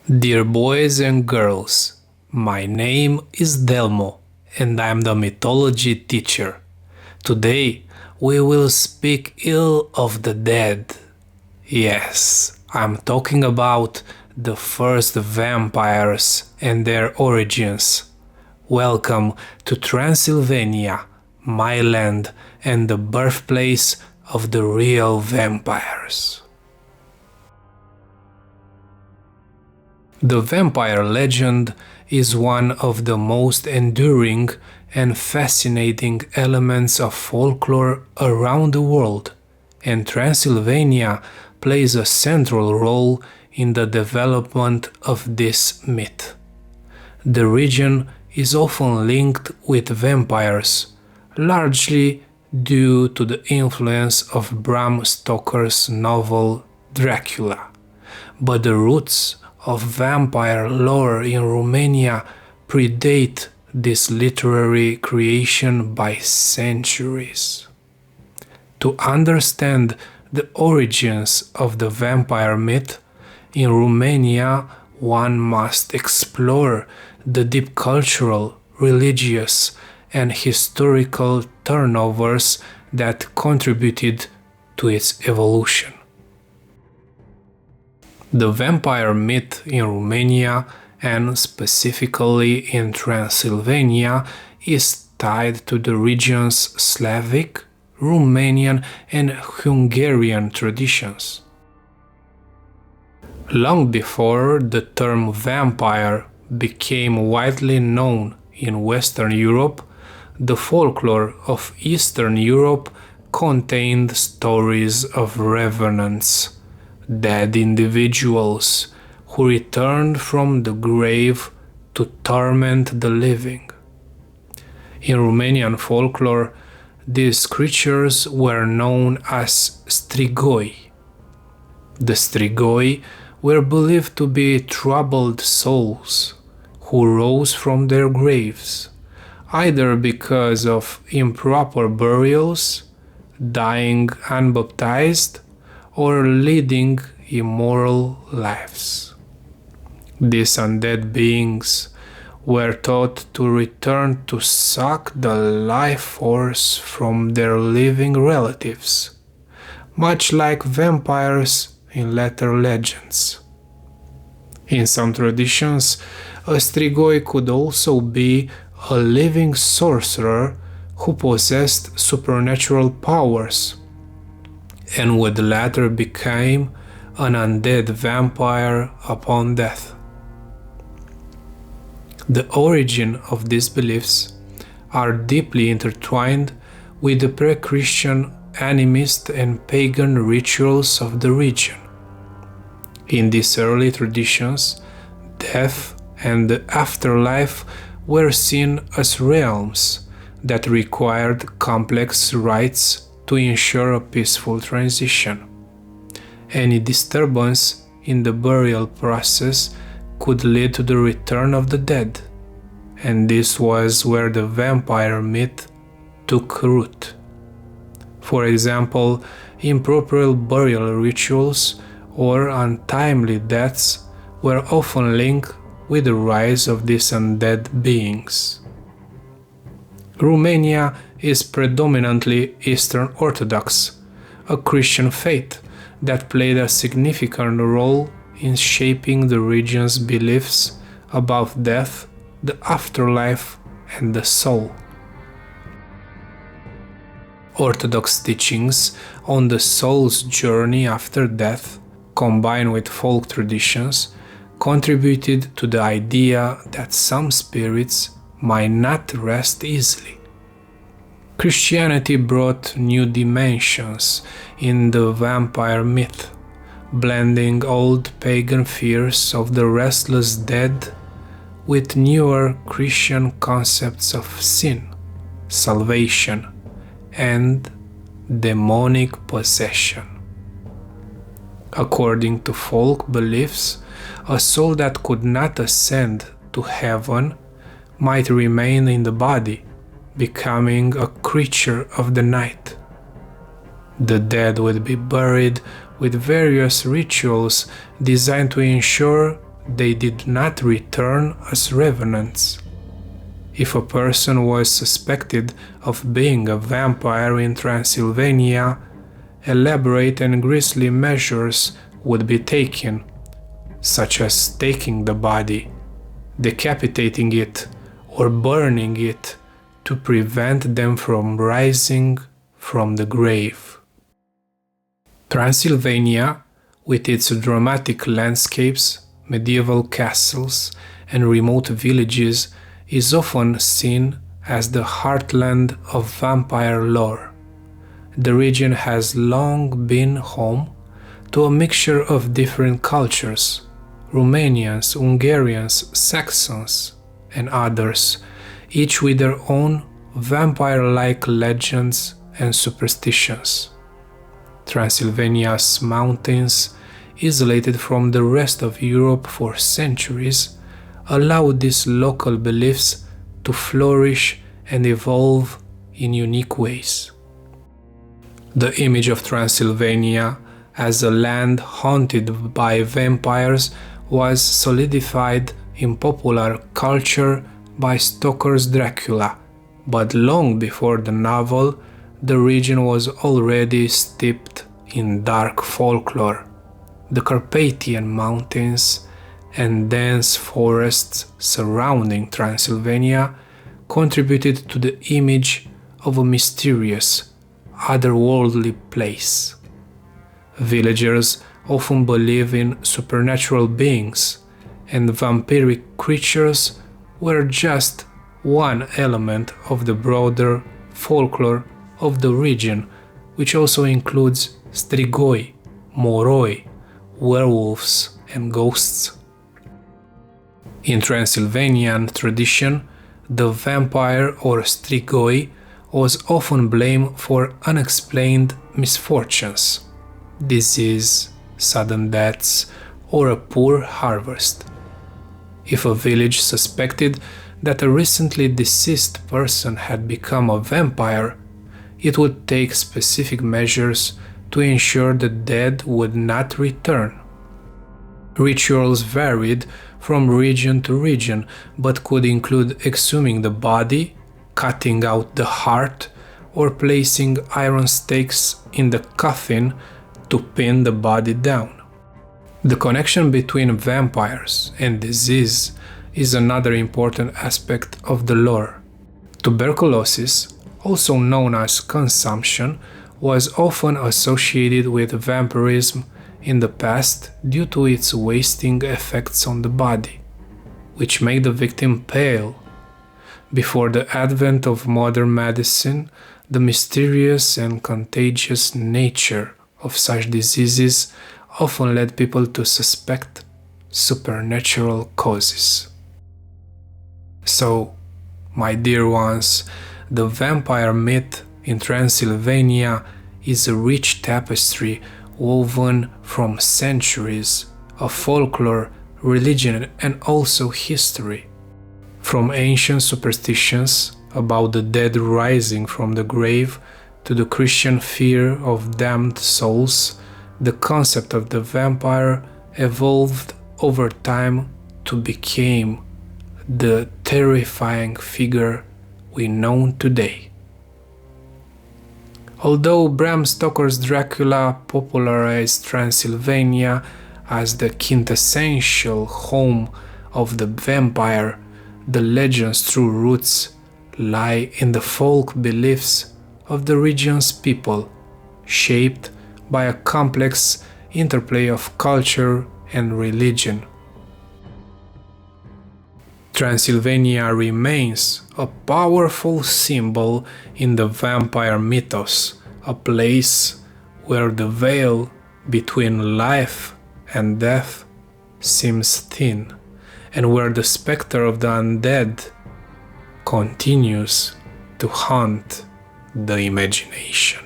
Dear boys and girls, my name is Delmo and I'm the mythology teacher. Today we will speak ill of the dead. Yes, I'm talking about the first vampires and their origins. Welcome to Transylvania, my land and the birthplace of the real vampires. The vampire legend is one of the most enduring and fascinating elements of folklore around the world, and Transylvania plays a central role in the development of this myth. The region is often linked with vampires, largely due to the influence of Bram Stoker's novel Dracula, but the roots of vampire lore in Romania predate this literary creation by centuries. To understand the origins of the vampire myth, in Romania one must explore the deep cultural, religious, and historical turnovers that contributed to its evolution. The vampire myth in Romania, and specifically in Transylvania, is tied to the region's Slavic, Romanian, and Hungarian traditions. Long before the term vampire became widely known in Western Europe, the folklore of Eastern Europe contained stories of revenants, dead individuals who returned from the grave to torment the living. In Romanian folklore, these creatures were known as strigoi. The strigoi were believed to be troubled souls who rose from their graves, either because of improper burials, dying unbaptized, or leading immoral lives. These undead beings were thought to return to suck the life force from their living relatives, much like vampires in later legends. In some traditions, a strigoi could also be a living sorcerer who possessed supernatural powers and would later become an undead vampire upon death. The origin of these beliefs are deeply intertwined with the pre-Christian animist and pagan rituals of the region. In these early traditions, death and the afterlife were seen as realms that required complex rites to ensure a peaceful transition. Any disturbance in the burial process could lead to the return of the dead, and this was where the vampire myth took root. For example, improper burial rituals or untimely deaths were often linked with the rise of these undead beings. Romania is predominantly Eastern Orthodox, a Christian faith that played a significant role in shaping the region's beliefs about death, the afterlife, and the soul. Orthodox teachings on the soul's journey after death, combined with folk traditions, contributed to the idea that some spirits might not rest easily. Christianity brought new dimensions in the vampire myth, blending old pagan fears of the restless dead with newer Christian concepts of sin, salvation, and demonic possession. According to folk beliefs, a soul that could not ascend to heaven might remain in the body, becoming a creature of the night. The dead would be buried with various rituals designed to ensure they did not return as revenants. If a person was suspected of being a vampire in Transylvania, elaborate and grisly measures would be taken, such as taking the body, decapitating it, or burning it to prevent them from rising from the grave. Transylvania, with its dramatic landscapes, medieval castles, and remote villages, is often seen as the heartland of vampire lore. The region has long been home to a mixture of different cultures: Romanians, Hungarians, Saxons, and others, each with their own vampire-like legends and superstitions. Transylvania's mountains, isolated from the rest of Europe for centuries, allowed these local beliefs to flourish and evolve in unique ways. The image of Transylvania as a land haunted by vampires was solidified in popular culture by Stoker's Dracula, but long before the novel, the region was already steeped in dark folklore. The Carpathian Mountains and dense forests surrounding Transylvania contributed to the image of a mysterious, otherworldly place. Villagers often believe in supernatural beings, and vampiric creatures were just one element of the broader folklore of the region, which also includes strigoi, moroi, werewolves, and ghosts. In Transylvanian tradition, the vampire or strigoi was often blamed for unexplained misfortunes, disease, sudden deaths, or a poor harvest. If a village suspected that a recently deceased person had become a vampire, it would take specific measures to ensure the dead would not return. Rituals varied from region to region, but could include exhuming the body, cutting out the heart, or placing iron stakes in the coffin to pin the body down. The connection between vampires and disease is another important aspect of the lore. Tuberculosis, also known as consumption, was often associated with vampirism in the past due to its wasting effects on the body, which made the victim pale. Before the advent of modern medicine, the mysterious and contagious nature of such diseases often led people to suspect supernatural causes. So, my dear ones, the vampire myth in Transylvania is a rich tapestry woven from centuries of folklore, religion, and also history. From ancient superstitions about the dead rising from the grave to the Christian fear of damned souls, the concept of the vampire evolved over time to become the terrifying figure we know today. Although Bram Stoker's Dracula popularized Transylvania as the quintessential home of the vampire, the legend's true roots lie in the folk beliefs of the region's people, shaped by a complex interplay of culture and religion. Transylvania remains a powerful symbol in the vampire mythos, a place where the veil between life and death seems thin, and where the specter of the undead continues to haunt the imagination.